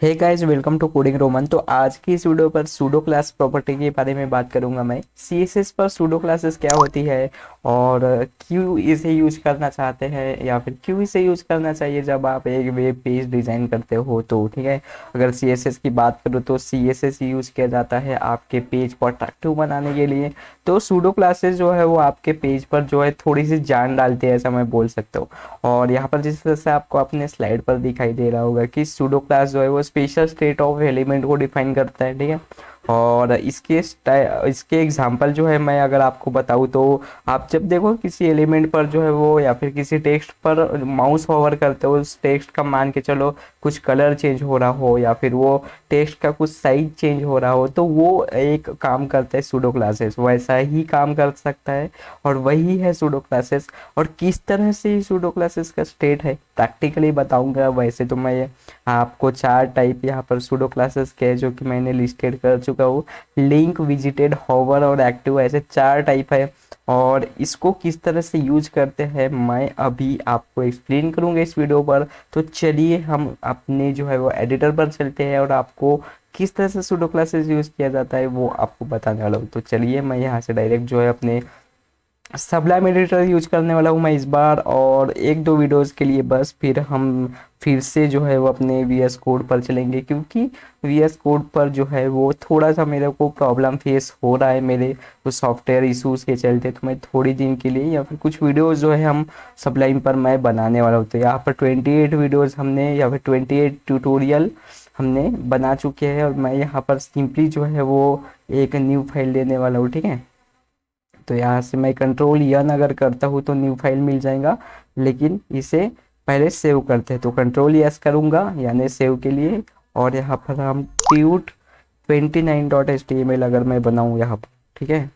Hey guys, welcome to coding Roman. तो आज की इस वीडियो पर सूडो क्लास प्रॉपर्टी के बारे में बात करूंगा। मैं सीएसएस पर सूडो क्लासेस क्या होती है और क्यों इसे यूज करना चाहते हैं या फिर क्यों इसे यूज करना चाहिए जब आप एक वेब पेज डिजाइन करते हो। तो ठीक है, अगर सीएसएस की बात करूँ तो सीएसएस यूज किया जाता है आपके पेज को अट्रैक्टिव बनाने के लिए। तो सूडो क्लासेस जो है वो आपके पेज पर जो है थोड़ी सी जान डालती है, ऐसा मैं बोल सकता हूँ। और यहाँ पर जिस तरह से आपको अपने स्लाइड पर दिखाई दे रहा होगा कि सूडो क्लास जो है वो स्पेशल स्टेट ऑफ एलिमेंट को डिफाइन करता है, ठीक है। और इसके एग्जांपल जो है मैं अगर आपको बताऊँ तो आप जब देखो किसी एलिमेंट पर जो है वो या फिर किसी टेक्स्ट पर माउस होवर करते हो, उस टेक्स्ट का मान के चलो कुछ कलर चेंज हो रहा हो या फिर वो टेक्स्ट का कुछ साइज चेंज हो रहा हो, तो वो एक काम करता है सूडो क्लासेस, वैसा ही काम कर सकता है। और वही है सूडो क्लासेस। और किस तरह से ये सूडो क्लासेस का स्टेट है प्रैक्टिकली बताऊंगा। वैसे तो मैं आपको चार टाइप यहाँ पर सूडो क्लासेस के जो कि मैंने लिस्टेड कर चुका हूँ। लिंक, विजिटेड, होवर और एक्टिव, ऐसे चार टाइप है। और इसको किस तरह से यूज करते हैं मैं अभी आपको एक्सप्लेन करूंगा इस वीडियो पर। तो चलिए हम अपने जो है वो एडिटर पर चलते हैं और आपको किस तरह से सूडो क्लासेस यूज किया जाता है वो आपको बताने वाला हूँ। तो चलिए मैं यहाँ से डायरेक्ट जो है अपने सबलाइम एडिटर यूज करने वाला हूँ मैं इस बार, और एक दो वीडियोस के लिए बस। फिर हम फिर से जो है वो अपने वीएस कोड पर चलेंगे, क्योंकि वीएस कोड पर जो है वो थोड़ा सा मेरे को प्रॉब्लम फेस हो रहा है मेरे कुछ सॉफ्टवेयर इश्यूज के चलते। तो मैं थोड़ी दिन के लिए या फिर कुछ वीडियोस जो है हम सबलाइम पर मैं बनाने वाला हूँ। तो यहाँ पर 28 वीडियोस हमने या फिर 28 ट्यूटोरियल हमने बना चुके हैं, और मैं यहाँ पर सिंपली जो है वो एक न्यू फाइल लेने वाला हूँ, ठीक है। तो यहाँ से मैं कंट्रोल यन अगर करता हूँ तो न्यू फाइल मिल जाएगा, लेकिन इसे पहले सेव करते हैं। तो कंट्रोल यस करूँगा यानी सेव के लिए, और यहाँ पर हम ट्यूट 29.html अगर मैं बनाऊँ यहाँ पर, ठीक है।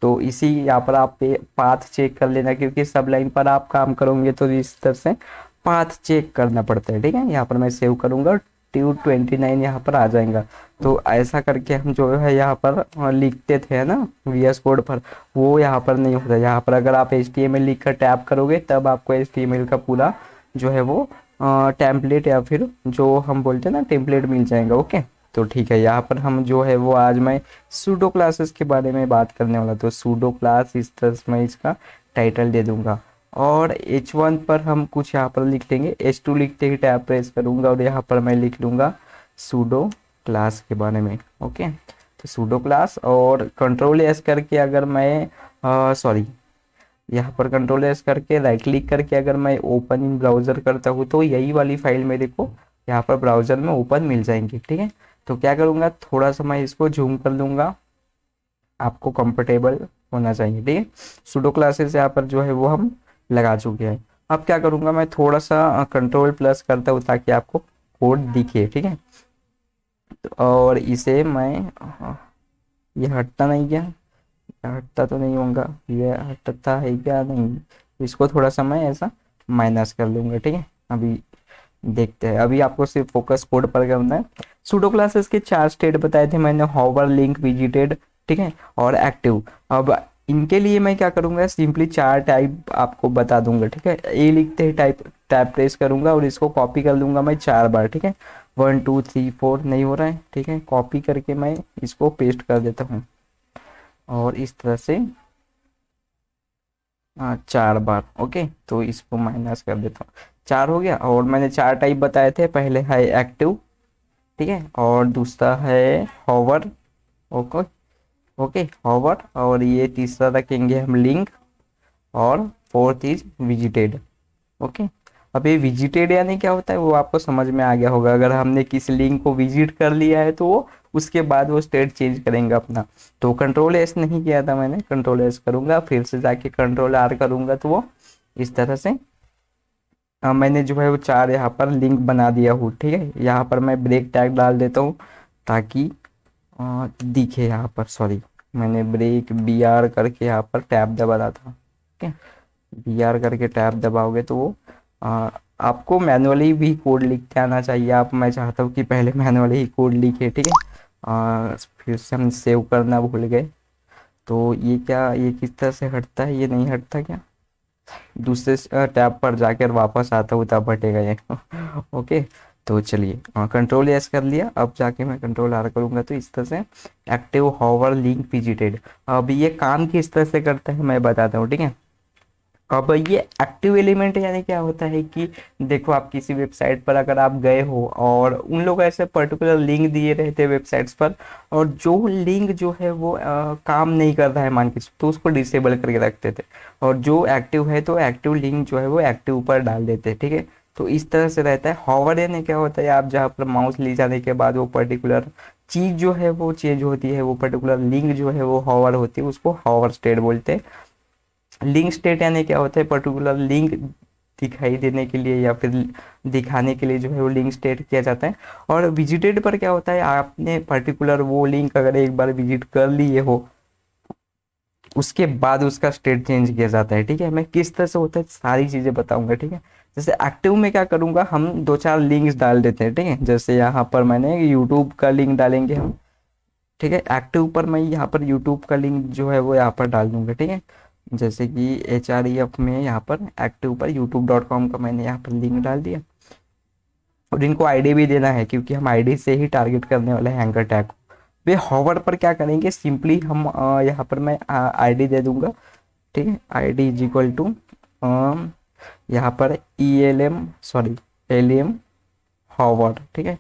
तो इसी यहाँ पर आप पाथ चेक कर लेना, क्योंकि सब लाइन पर आप काम करोगे तो इस तरह से पाथ चेक करना पड़ता है, ठीक है। यहाँ पर मैं सेव करूँगा, ट्यू 29 यहाँ पर आ जाएगा। तो ऐसा करके हम जो है यहाँ पर लिखते थे ना वीएस कोड पर, वो यहाँ पर नहीं होता। यहाँ पर अगर आप HTML लिख कर टैप करोगे तब आपको HTML का पूरा जो है वो टेम्पलेट या फिर जो हम बोलते हैं ना टेम्पलेट मिल जाएगा। ओके, तो ठीक है। यहाँ पर हम जो है वो आज मैं सूडो क्लासेस के बारे में बात करने वाला। तो सूडो क्लास इस तरह से मैं इसका टाइटल दे दूंगा, और H1 पर हम कुछ यहाँ पर लिख लेंगे। H2 लिखते ही टैब प्रेस करूंगा और यहाँ पर मैं लिख लूंगा सूडो क्लास के बारे में। ओके, तो सूडो क्लास, और कंट्रोल एस करके अगर मैं सॉरी, यहाँ पर कंट्रोल एस करके राइट क्लिक करके अगर मैं ओपन इन ब्राउजर करता हूँ तो यही वाली फाइल मेरे को यहाँ पर ब्राउजर में ओपन मिल जाएंगी, ठीक है। तो क्या करूँगा, थोड़ा सा मैं इसको जूम कर लूँगा, आपको कंफर्टेबल होना चाहिए, ठीक है। सूडो क्लासेस यहाँ पर जो है वो हम लगा चुके हैं। अब क्या करूँगा, मैं थोड़ा सा कंट्रोल प्लस करता हूँ ताकि आपको कोड दिखे, ठीक है। और इसे मैं ये हटता नहीं क्या, हटता तो नहीं होगा, ये हटता है क्या, नहीं। इसको थोड़ा सा मैं ऐसा माइनस कर लूँगा, ठीक है। अभी देखते हैं, अभी आपको सिर्फ फोकस कोड पर करना है। सूडो क्लासेस के चार स्टेट बताए थे मैंने, हॉवर, लिंक, विजिटेड, ठीक है, और एक्टिव। अब इनके लिए मैं क्या करूँगा, सिंपली चार टाइप आपको बता दूंगा, ठीक है। ए लिखते ही टाइप टैब प्रेस करूंगा और इसको कॉपी कर लूंगा मैं चार बार, ठीक है। 1 2 3 4 नहीं हो रहा है, ठीक है। कॉपी करके मैं इसको पेस्ट कर देता हूँ, और इस तरह से चार बार। ओके, तो इसको माइनस कर देता हूँ, चार हो गया। और मैंने चार टाइप बताए थे, पहले है एक्टिव, ठीक है, और दूसरा है हॉवर। ओके, ओके हॉवर, और ये तीसरा रखेंगे हम लिंक, और फोर्थ इज विजिटेड। ओके, अब ये विजिटेड यानी क्या होता है वो आपको समझ में आ गया होगा। अगर हमने किसी लिंक को विजिट कर लिया है तो वो उसके बाद वो स्टेट चेंज करेंगे अपना। तो कंट्रोल एस नहीं किया था मैंने, कंट्रोल एस करूंगा, फिर से जाके कंट्रोल आर करूंगा तो वो इस तरह से मैंने जो है वो चार यहाँ पर लिंक बना दिया हूँ, ठीक है। यहाँ पर मैं ब्रेक टैग डाल देता हूँ ताकि दिखे यहाँ पर, सॉरी, मैंने ब्रेक BR करके यहाँ पर टैब दबा था, ठीक है। BR करके टैब दबाओगे तो वो आपको मैनुअली भी कोड लिख के आना चाहिए। आप, मैं चाहता हूँ कि पहले मैनुअली ही कोड लिखे, ठीक है। फिर से हम सेव करना भूल गए। तो ये क्या, ये किस तरह से हटता है, ये नहीं हटता क्या, दूसरे टैब पर जाकर वापस आता हूँ तब हटेगा ये ओके, तो चलिए कंट्रोल एस कर लिया। अब जाके मैं कंट्रोल आर करूंगा तो इस तरह से एक्टिव हॉवर लिंक विजिटेड। अब ये काम किस तरह से करता है मैं बताता हूँ, ठीक है। अब ये एक्टिव एलिमेंट यानी क्या होता है कि देखो, आप किसी वेबसाइट पर अगर आप गए हो और उन लोग ऐसे पर्टिकुलर लिंक दिए रहते हैं वेबसाइट्स पर, और जो लिंक जो है वो काम नहीं कर रहा है मान के तो उसको डिसेबल करके रखते थे, और जो एक्टिव है तो एक्टिव लिंक जो है वो एक्टिव पर डाल देते हैं, ठीक है। तो इस तरह से रहता है। हॉवर यानी क्या होता है, आप जहाँ पर माउस ले जाने के बाद वो पर्टिकुलर चीज जो है वो चेंज होती है, वो पर्टिकुलर लिंक जो है वो हॉवर होती है, उसको हॉवर स्टेट बोलते हैं। लिंक स्टेट यानी क्या होता है, पर्टिकुलर लिंक दिखाई देने के लिए या फिर दिखाने के लिए जो है वो लिंक स्टेट किया जाता है। और विजिटेड पर क्या होता है, आपने पर्टिकुलर वो लिंक अगर एक बार विजिट कर लिए हो उसके बाद उसका स्टेट चेंज किया जाता है, ठीक है। मैं किस तरह से होता है सारी चीजें बताऊंगा, ठीक है। जैसे एक्टिव में क्या करूंगा, हम दो चार लिंक्स डाल देते हैं, ठीक है। जैसे यहाँ पर मैंने यूट्यूब का लिंक डालेंगे हम, ठीक है। एक्टिव पर मैं यहाँ पर यूट्यूब का लिंक जो है वो यहाँ पर डाल दूंगा, ठीक है। जैसे कि HREF में यहाँ पर एक्टिव पर youtube.com का मैंने यहाँ पर लिंक डाल दिया। और इनको आईडी भी देना है क्योंकि हम आईडी से ही टारगेट करने वाले हैं एंकर टैग को। वे हॉवर पर क्या करेंगे, सिंपली हम यहाँ पर मैं आईडी दे दूंगा, ठीक है। आईडी इज इक्वल टू यहाँ पर एल एम हॉवर, ठीक है।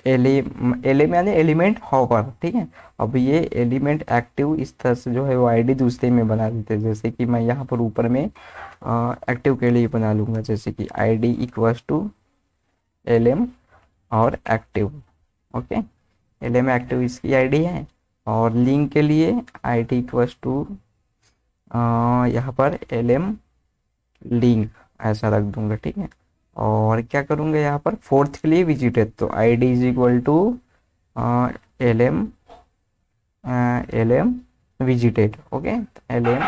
एलिम यानी एलिमेंट हॉवर, ठीक है। अब ये एलिमेंट एक्टिव इस तरह से जो है वो आईडी दूसरे में बना देते हैं। जैसे कि मैं यहाँ पर ऊपर में एक्टिव के लिए बना लूंगा, जैसे कि आईडी इक्वल्स टू एलएम और एक्टिव, ओके। एलएम एक्टिव इसकी आईडी है। और लिंक के लिए आईडी इक्वल्स टू यहाँ पर एलएम लिंक ऐसा रख दूंगा, ठीक है। और क्या करूंगा यहाँ पर फोर्थ के लिए विजिटेड, तो I D is equal to L M visited, okay. L M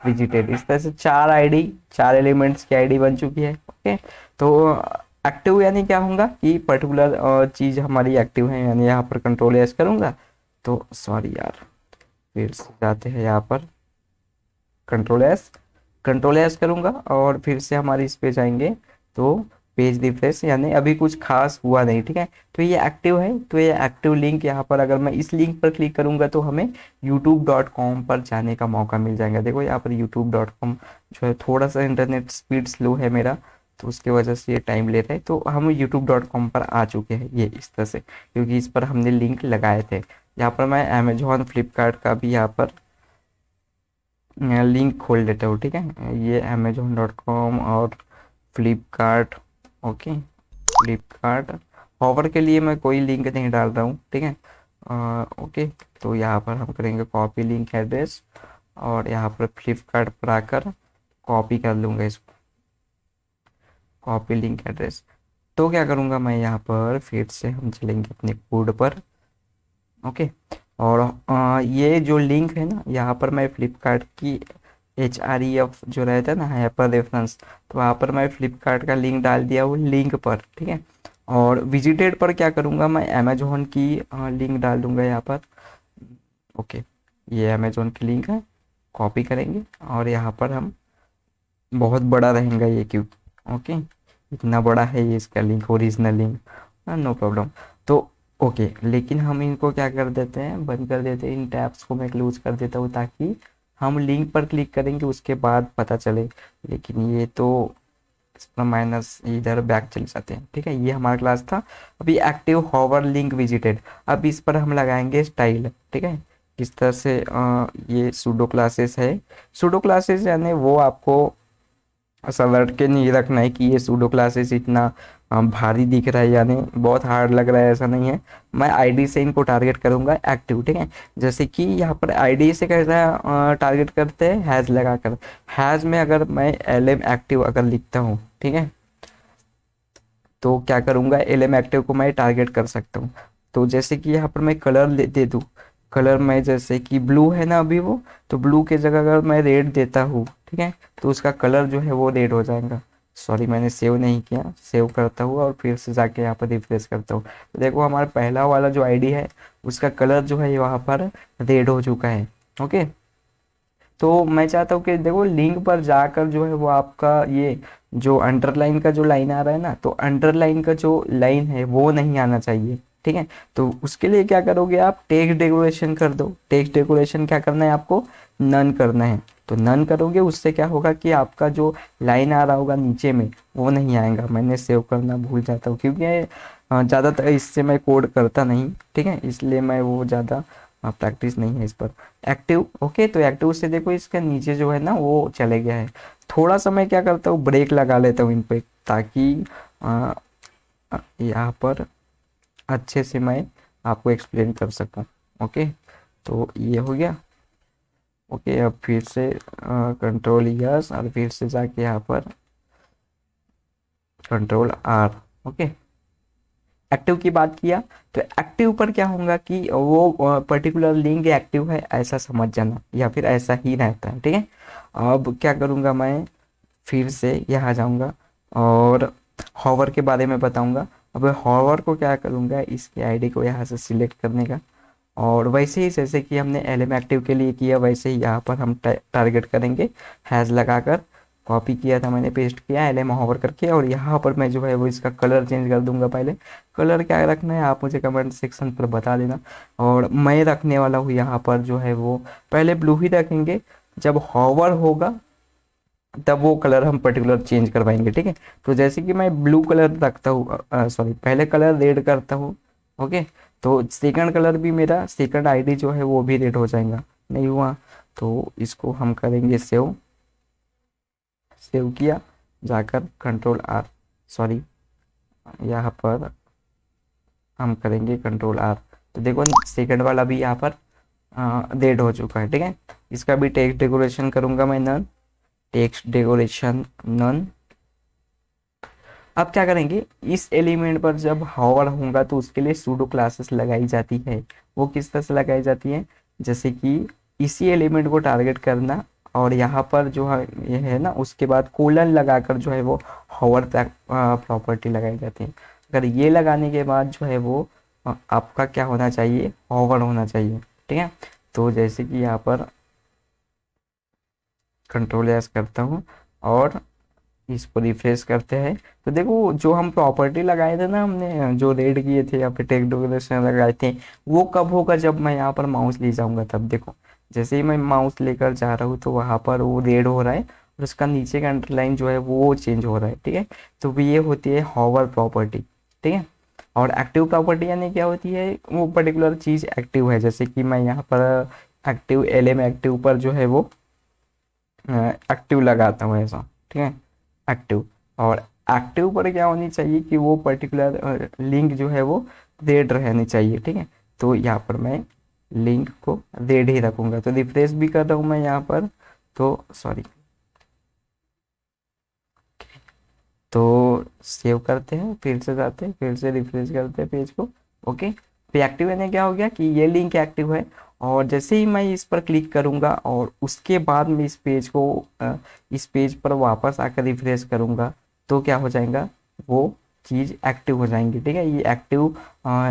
visited, इस तरह से चार आईडी, चार एलिमेंट्स की आईडी बन चुकी है, ओके। तो एक्टिव यानी क्या होगा कि पर्टिकुलर चीज हमारी एक्टिव है, यानी यहाँ पर कंट्रोल एस करूंगा तो सॉरी यार, फिर से जाते हैं यहाँ पर कंट्रोल एस करूंगा और फिर से हमारी इस पे जाएंगे तो पेज रिफ्रेश, यानी अभी कुछ खास हुआ नहीं, ठीक है। तो ये एक्टिव है, तो ये एक्टिव लिंक यहाँ पर अगर मैं इस लिंक पर क्लिक करूंगा तो हमें youtube.com पर जाने का मौका मिल जाएगा। देखो यहाँ पर youtube.com जो है, थोड़ा सा इंटरनेट स्पीड स्लो है मेरा तो उसकी वजह से ये टाइम ले रहा है। तो हम youtube.com पर आ चुके हैं ये इस तरह से, क्योंकि इस पर हमने लिंक लगाए थे। यहाँ पर मैं अमेजोन फ्लिपकार्ट का भी यहाँ पर लिंक खोल लेता हूँ, ठीक है। ये amazon.com और फ्लिपकार्ट, ओके। फ्लिपकार्ट हॉवर के लिए मैं कोई लिंक नहीं डाल रहा हूँ, ठीक है। ओके, तो यहाँ पर हम करेंगे कॉपी लिंक एड्रेस और यहाँ पर फ्लिपकार्ट पर आकर कॉपी कर लूँगा इसको, कॉपी लिंक एड्रेस। तो क्या करूँगा मैं यहाँ पर, फिर से हम चलेंगे अपने कोड पर, ओके। और ये जो लिंक है ना, यहाँ पर मैं फ्लिपकार्ट की HREF जो रहता है ना, यहाँ पर रेफरेंस, तो वहाँ पर मैं फ्लिपकार्ट का लिंक डाल दिया वो लिंक पर, ठीक है। और विजिटेड पर क्या करूँगा, मैं अमेजोन की लिंक डाल दूंगा यहाँ पर, ओके। ये अमेजोन की लिंक है, कॉपी करेंगे और यहाँ पर हम, बहुत बड़ा रहेगा ये क्योंकि, ओके, इतना बड़ा है ये इसका link, original link, no problem. तो ओके, लेकिन हम इनको क्या कर देते हैं, बंद कर देते हैं, इन टैब्स को मैं क्लोज कर देता हूँ ताकि हम लिंक पर क्लिक करेंगे उसके बाद पता चले। लेकिन ये तो इस पर माइनस इधर बैक चले जाते हैं, ठीक है। ये हमारा क्लास था। अभी एक्टिव हॉवर लिंक विजिटेड, अब इस पर हम लगाएंगे स्टाइल, ठीक है। किस तरह से ये सूडो क्लासेस है। सूडो क्लासेस यानी वो आपको ऐसा लड़ के नहीं रखना है कि ये सूडो क्लासेस इतना भारी दिख रहा है, यानी बहुत हार्ड लग रहा है, ऐसा नहीं है। मैं आईडी से इनको टारगेट करूंगा एक्टिव, ठीक है। जैसे कि यहाँ पर आईडी से कैसा टारगेट करते हैं, हैज लगाकर। हैज में अगर मैं LM एक्टिव अगर लिखता हूँ, ठीक है, तो क्या करूंगा, LM एक्टिव को मैं टारगेट कर सकता हूँ। तो जैसे कि यहाँ पर मैं कलर दे दूँ, कलर में जैसे कि ब्लू है ना अभी वो, तो ब्लू के जगह अगर मैं रेड देता हूँ, ठीक है, तो उसका कलर जो है वो रेड हो जाएगा। सॉरी, मैंने सेव नहीं किया, सेव करता हूँ और फिर से जाके यहाँ पर रिफ्रेश करता हूँ। तो देखो हमारा पहला वाला जो आईडी है उसका कलर जो है वहाँ पर रेड हो चुका है, ओके। तो मैं चाहता हूँ कि देखो लिंक पर जाकर जो है वो आपका ये जो अंडरलाइन का जो लाइन आ रहा है ना, तो अंडरलाइन का जो लाइन है वो नहीं आना चाहिए, ठीक है। तो उसके लिए क्या करोगे आप, टेक्स्ट डेकोरेशन कर दो। टेक्स्ट डेकोरेशन क्या करना है आपको, नन करना है। तो नन करोगे, उससे क्या होगा कि आपका जो लाइन आ रहा होगा नीचे में वो नहीं आएगा। मैंने सेव करना भूल जाता हूँ क्योंकि ज़्यादातर इससे मैं कोड करता नहीं, ठीक है, इसलिए मैं वो ज़्यादा प्रैक्टिस नहीं है इस पर। एक्टिव, ओके, तो एक्टिव से देखो इसका नीचे जो है ना वो चले गया है। थोड़ा सा मैं क्या करता हूँ, ब्रेक लगा लेता हूँ इन पे, ताकि यहाँ पर अच्छे से मैं आपको एक्सप्लेन कर सकूँ। ओके, तो ये हो गया। ओके, अब फिर से कंट्रोल यस, और फिर से जाके यहाँ पर कंट्रोल आर। ओके, एक्टिव की बात किया, तो एक्टिव पर क्या होगा कि वो पर्टिकुलर लिंक एक्टिव है ऐसा समझ जाना, या फिर ऐसा ही रहता है, ठीक है। अब क्या करूँगा मैं, फिर से यहाँ जाऊँगा और हॉवर के बारे में बताऊँगा। अब हॉवर को क्या करूँगा, इसके आईडी को यहाँ से सिलेक्ट करने का, और वैसे ही जैसे कि हमने एलएम एक्टिव के लिए किया वैसे ही यहाँ पर हम टारगेट करेंगे, हैज़ लगाकर कॉपी किया था मैंने, पेस्ट किया एलएम होवर करके, और यहाँ पर मैं जो है वो इसका कलर चेंज कर दूंगा। पहले कलर क्या रखना है आप मुझे कमेंट सेक्शन पर बता देना, और मैं रखने वाला हूँ यहाँ पर जो है वो पहले ब्लू ही रखेंगे, जब हॉवर होगा तब वो कलर हम पर्टिकुलर चेंज करवाएंगे, ठीक है। तो जैसे कि मैं ब्लू कलर रखता हूँ, सॉरी पहले कलर रेड करता हूँ, ओके, तो सेकंड कलर भी मेरा सेकंड आईडी जो है वो भी रेड हो जाएगा। नहीं हुआ तो इसको हम करेंगे सेव, सेव किया, जाकर कंट्रोल आर, सॉरी यहाँ पर हम करेंगे कंट्रोल आर। तो देखो सेकंड वाला भी यहाँ पर रेड हो चुका है, ठीक है। इसका भी टेक्स्ट डेकोरेशन करूंगा मैं, नन, टेक्स्ट डेकोरेशन नन। अब क्या करेंगे, इस एलिमेंट पर जब हॉवर होगा तो उसके लिए सूडो क्लासेस लगाई जाती है। वो किस तरह से लगाई जाती है, जैसे कि इसी एलिमेंट को टारगेट करना, और यहाँ पर जो है ये है ना, उसके बाद कोलन लगाकर जो है वो हॉवर प्रॉपर्टी लगाई जाती है। अगर ये लगाने के बाद जो है वो आपका क्या होना चाहिए, हॉवर होना चाहिए, ठीक है। तो जैसे कि यहाँ पर कंट्रोल एस करता हूँ और इसको रिफ्रेश करते हैं, तो देखो जो हम प्रॉपर्टी लगाए थे ना, हमने जो रेड किए थे या फिर टेक्स्ट डेकोरेशन लगाए थे, वो कब होगा, जब मैं यहाँ पर माउस ले जाऊंगा तब। देखो जैसे ही मैं माउस लेकर जा रहा हूँ तो वहाँ पर वो रेड हो रहा है, और उसका नीचे का अंडरलाइन जो है वो चेंज हो रहा है, ठीक है। तो ये होती है हॉवर प्रॉपर्टी, ठीक है। और एक्टिव प्रॉपर्टी यानी क्या होती है, वो पर्टिकुलर चीज़ एक्टिव है, जैसे कि मैं यहाँ पर एक्टिव एलएम एक्टिव पर जो है वो एक्टिव लगाता हूँ ऐसा, ठीक है, एक्टिव। और एक्टिव पर क्या होनी चाहिए कि वो पर्टिकुलर लिंक जो है वो रेड रहनी चाहिए, ठीक है। तो यहाँ पर मैं लिंक को रेड ही रखूँगा। तो रिफ्रेश भी कर रहा हूँ मैं यहाँ पर, तो सॉरी, तो सेव करते हैं, फिर से जाते हैं, फिर से रिफ्रेश करते हैं पेज को। ओके, तो एक्टिव यानी क्या हो गया कि ये लिंक एक्टिव है, और जैसे ही मैं इस पर क्लिक करूंगा और उसके बाद में इस पेज को इस पेज पर वापस आकर रिफ्रेश करूंगा, तो क्या हो जाएगा, वो चीज़ एक्टिव हो जाएंगी, ठीक है। ये एक्टिव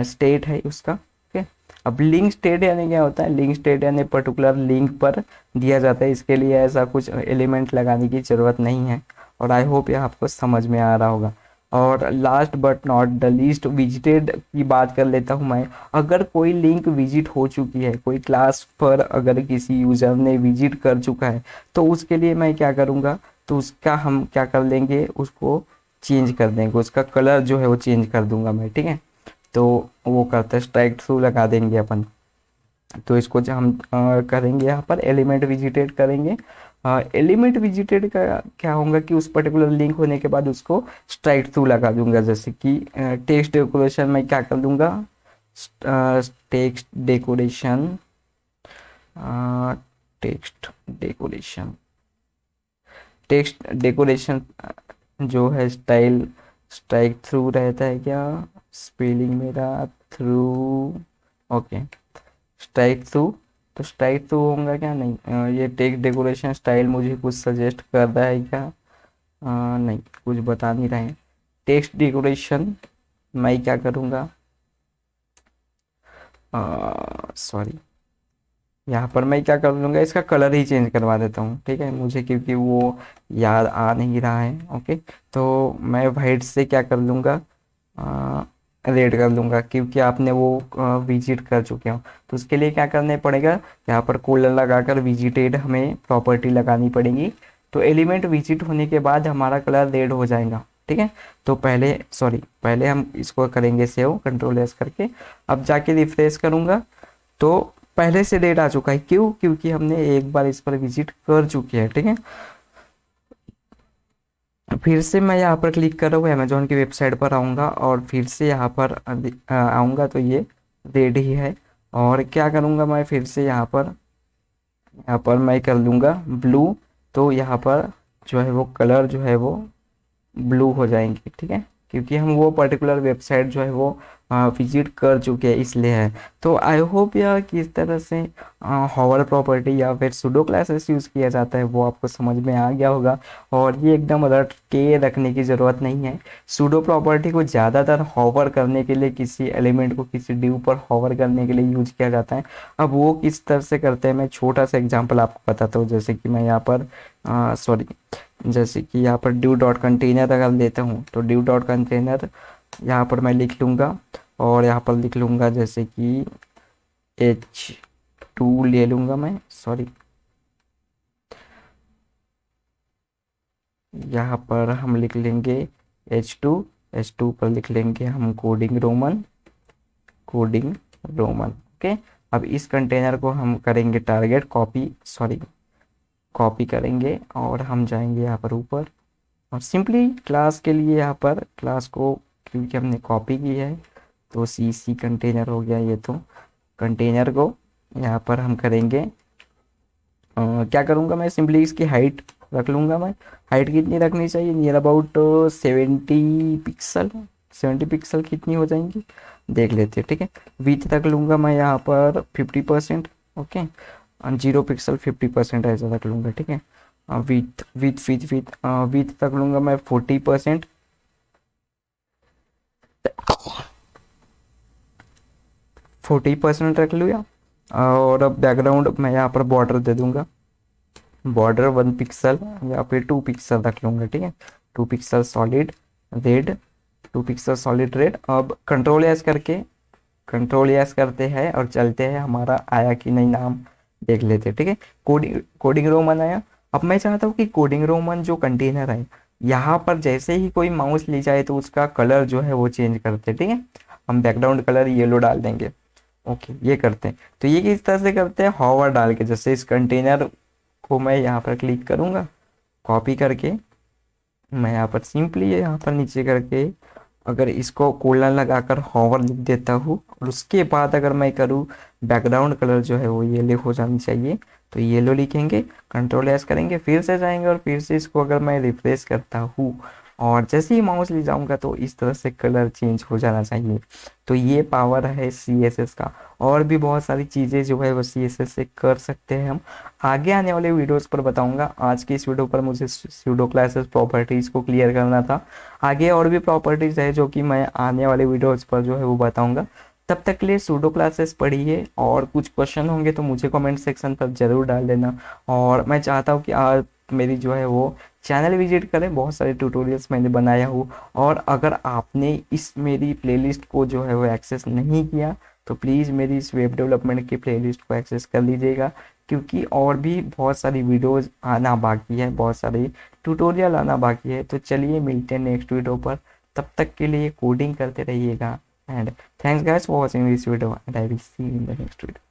स्टेट है उसका, ओके। अब लिंक स्टेट यानी क्या होता है, लिंक स्टेट यानी पर्टिकुलर लिंक पर दिया जाता है, इसके लिए ऐसा कुछ एलिमेंट लगाने की ज़रूरत नहीं है, और आई होप ये आपको समझ में आ रहा होगा। और last but not the least, visited की बात कर लेता हूँ मैं। अगर कोई लिंक विजिट हो चुकी है, कोई क्लास पर अगर किसी यूज़र ने विजिट कर चुका है, तो उसके लिए मैं क्या करूँगा, तो उसका हम क्या कर लेंगे, उसको चेंज कर देंगे, उसका कलर जो है वो चेंज कर दूंगा मैं, ठीक है। तो वो करते स्ट्राइक थ्रू लगा देंगे अपन। तो इसको जो हम करेंगे यहाँ पर एलिमेंट विजिटेड करेंगे। एलिमेंट विजिटेड का क्या होगा कि उस पर्टिकुलर लिंक होने के बाद उसको स्ट्राइक थ्रू लगा दूंगा, जैसे कि टेक्स्ट डेकोरेशन में क्या कर दूंगा, text decoration, text decoration, text decoration जो है स्टाइल, स्ट्राइक थ्रू रहता है क्या, स्पेलिंग मेरा थ्रू, ओके, स्ट्राइक थ्रू। तो स्ट्राइक थ्रू होगा क्या, नहीं ये टेक्स्ट डेकोरेशन स्टाइल मुझे कुछ सजेस्ट कर रहा है क्या, नहीं कुछ बता नहीं रहे हैं। टेक्स्ट डेकोरेशन मैं क्या करूँगा, सॉरी, यहाँ पर मैं क्या कर लूँगा, इसका कलर ही चेंज करवा देता हूँ, ठीक है मुझे, क्योंकि वो याद आ नहीं रहा है। ओके, तो मैं वाइट से क्या कर लूँगा, रेड कर लूँगा, क्योंकि आपने वो विजिट कर चुके हो। तो उसके लिए क्या करने पड़ेगा, यहाँ पर कूलर लगाकर विजिटेड हमें प्रॉपर्टी लगानी पड़ेगी। तो एलिमेंट विजिट होने के बाद हमारा कलर रेड हो जाएगा, ठीक है। तो पहले हम इसको करेंगे सेव, कंट्रोल एस करके। अब जाके रिफ्रेश करूँगा तो पहले से डेट आ चुका है, क्यों, क्योंकि हमने एक बार इस पर विजिट कर चुके हैं, ठीक है। फिर से मैं यहाँ पर क्लिक कर रहा हूँ, अमेजोन की वेबसाइट पर आऊँगा और फिर से यहाँ पर आऊँगा तो ये रेड ही है। और क्या करूँगा मैं, फिर से यहाँ पर मैं कर लूँगा ब्लू। तो यहाँ पर जो है वो कलर जो है वो ब्लू हो जाएंगे, ठीक है, क्योंकि हम वो पर्टिकुलर वेबसाइट जो है वो विजिट कर चुके हैं, इसलिए है। तो आई होप यार किस तरह से हॉवर प्रॉपर्टी या फिर सूडो क्लासेस यूज़ किया जाता है वो आपको समझ में आ गया होगा। और ये एकदम रट के रखने की ज़रूरत नहीं है। सूडो प्रॉपर्टी को ज़्यादातर हॉवर करने के लिए, किसी एलिमेंट को किसी ड्यू पर हॉवर करने के लिए यूज किया जाता है। अब वो किस तरह से करते हैं, मैं छोटा सा एग्जाम्पल आपको बताता हूँ। जैसे कि मैं यहाँ पर सॉरी जैसे कि यहाँ पर ड्यू डॉट कंटेनर अगर लेता हूँ, तो ड्यू डॉट कंटेनर यहाँ पर मैं लिख लूँगा और यहाँ पर लिख लूँगा जैसे कि H2 ले लूँगा मैं, सॉरी यहाँ पर हम लिख लेंगे H2 पर लिख लेंगे हम कोडिंग रोमन। ओके, अब इस कंटेनर को हम करेंगे टारगेट, कॉपी करेंगे और हम जाएंगे यहाँ पर ऊपर और सिंपली क्लास के लिए यहाँ पर क्लास को, क्योंकि हमने कॉपी की है तो सी कंटेनर हो गया ये। तो कंटेनर को यहाँ पर हम करेंगे क्या करूँगा मैं, सिंपली इसकी हाइट रख लूँगा मैं। हाइट कितनी रखनी चाहिए, नियर अबाउट 70 पिक्सल। 70 पिक्सल कितनी हो जाएंगी देख लेते हैं, ठीक है। विथ रख लूँगा मैं यहाँ पर 50%। ओके, 0 पिक्सल 50% ऐसा रख लूँगा, ठीक है। विथ रख लूँगा मैं 40%। 40% रख लूँगा। और अब बैकग्राउंड मैं यहाँ पर बॉर्डर दे दूंगा, बॉर्डर 1 पिक्सल या फिर 2 पिक्सल रख लूँगा, ठीक है। 2 pixel solid red, 2 pixel solid red. अब कंट्रोल एस करते हैं और चलते हैं, हमारा आया कि नहीं नाम देख लेते हैं, ठीक है। कोडिंग रोमन आया। अब मैं चाहता हूँ कि कोडिंग रोमन जो कंटेनर है, यहाँ पर जैसे ही कोई माउस ले जाए तो उसका कलर जो है वो चेंज करते हैं, ठीक है। हम बैकग्राउंड कलर येलो डाल देंगे। ओके, ये करते हैं। तो ये किस तरह से करते हैं, हॉवर डाल के। जैसे इस कंटेनर को मैं यहाँ पर क्लिक करूँगा, कॉपी करके मैं यहाँ पर सिंपली यहाँ पर नीचे करके अगर इसको कोलन लगाकर हॉवर लिख देता हूँ और उसके बाद अगर मैं करूँ बैकग्राउंड कलर जो है वो येलो हो जानी चाहिए, तो येलो लिखेंगे, कंट्रोल एस करेंगे, फिर से जाएंगे और फिर से इसको अगर मैं रिफ्रेश करता हूँ और जैसे ही माउस ले जाऊंगा तो इस तरह से कलर चेंज हो जाना चाहिए। तो ये पावर है CSS का। और भी बहुत सारी चीज़ें जो है वो CSS से कर सकते हैं हम, आगे आने वाले वीडियोस पर बताऊंगा। आज की इस वीडियो पर मुझे सूडो क्लासेस प्रॉपर्टीज़ को क्लियर करना था। आगे और भी प्रॉपर्टीज़ है जो कि मैं आने वाले वीडियोस पर जो है वो बताऊंगा। तब तक के लिए सूडो क्लासेस पढ़िए और कुछ क्वेश्चन होंगे तो मुझे कमेंट सेक्शन पर ज़रूर डाल देना। और मैं चाहता हूँ कि आज मेरी जो है वो चैनल विजिट करें, बहुत सारे ट्यूटोरियल्स मैंने बनाया हूँ। और अगर आपने इस मेरी प्लेलिस्ट को जो है वो एक्सेस नहीं किया तो प्लीज़ मेरी इस वेब डेवलपमेंट की प्लेलिस्ट को एक्सेस कर लीजिएगा, क्योंकि और भी बहुत सारी वीडियोस आना बाकी है, बहुत सारे ट्यूटोरियल आना बाकी है। तो चलिए मिलते हैं नेक्स्ट वीडियो पर, तब तक के लिए कोडिंग करते रहिएगा। And thanks guys for watching this video and I will see you in the next video.